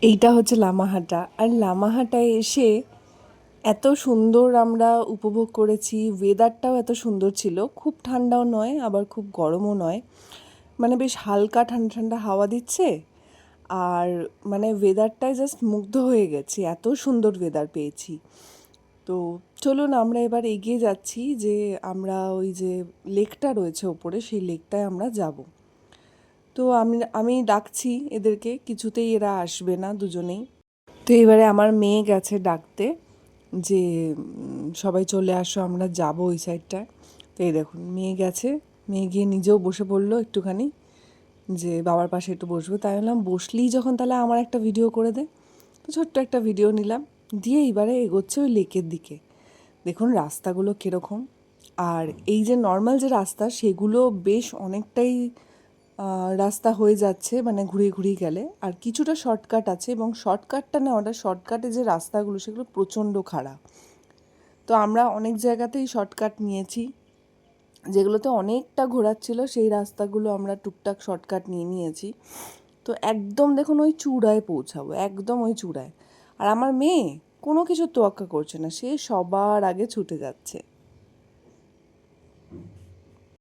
এইটা হচ্ছে লামাহাটা। আর লামাহাটায় এসে এত সুন্দর আমরা উপভোগ করেছি, ওয়েদারটাও এত সুন্দর ছিল, খুব ঠান্ডাও নয় আবার খুব গরমও নয়, মানে বেশ হালকা ঠান্ডা ঠান্ডা হাওয়া দিচ্ছে। আর মানে ওয়েদারটায় জাস্ট মুগ্ধ হয়ে গেছি, এত সুন্দর ওয়েদার পেয়েছি। তো চলুন আমরা এবার এগিয়ে যাচ্ছি, যে আমরা ওই যে লেকটা রয়েছে ওপরে, সেই লেকটায় আমরা যাব। তো আমি আমি ডাকছি এদেরকে, কিছুতেই এরা আসবে না দুজনেই। তো এবারে আমার মেয়ে গেছে ডাকতে, যে সবাই চলে আসো আমরা যাব ওই সাইডটায়। তো এই দেখুন মেয়ে গেছে, মেয়ে গিয়ে নিজেও বসে পড়লো একটুখানি, যে বাবার পাশে একটু বসবো। তাই বললাম বসলেই যখন তাহলে আমার একটা ভিডিও করে দে। তো ছোট্ট একটা ভিডিও নিলাম, দিয়ে এইবারে এগোচ্ছে ওই লেকের দিকে। দেখুন রাস্তাগুলো কীরকম। আর এই যে নর্মাল যে রাস্তা, সেগুলো বেশ অনেকটাই রাস্তা হয়ে যাচ্ছে, মানে ঘুরিয়ে ঘুরিয়ে গেলে। আর কিছুটা শর্টকাট আছে, এবং শর্টকাটটা না, ওটা শর্টকাটে যে রাস্তাগুলো সেগুলো প্রচণ্ড খারাপ। তো আমরা অনেক জায়গাতেই শর্টকাট নিয়েছি, যেগুলোতে অনেকটা ঘোরার ছিল সেই রাস্তাগুলো আমরা টুকটাক শর্টকাট নিয়ে নিয়েছি। তো একদম দেখুন ওই চূড়ায় পৌঁছাবো, একদম ওই চূড়ায়। আর আমার মেয়ে কোনো কিছু তোয়াক্কা করছে না, সে সবার আগে ছুটে যাচ্ছে।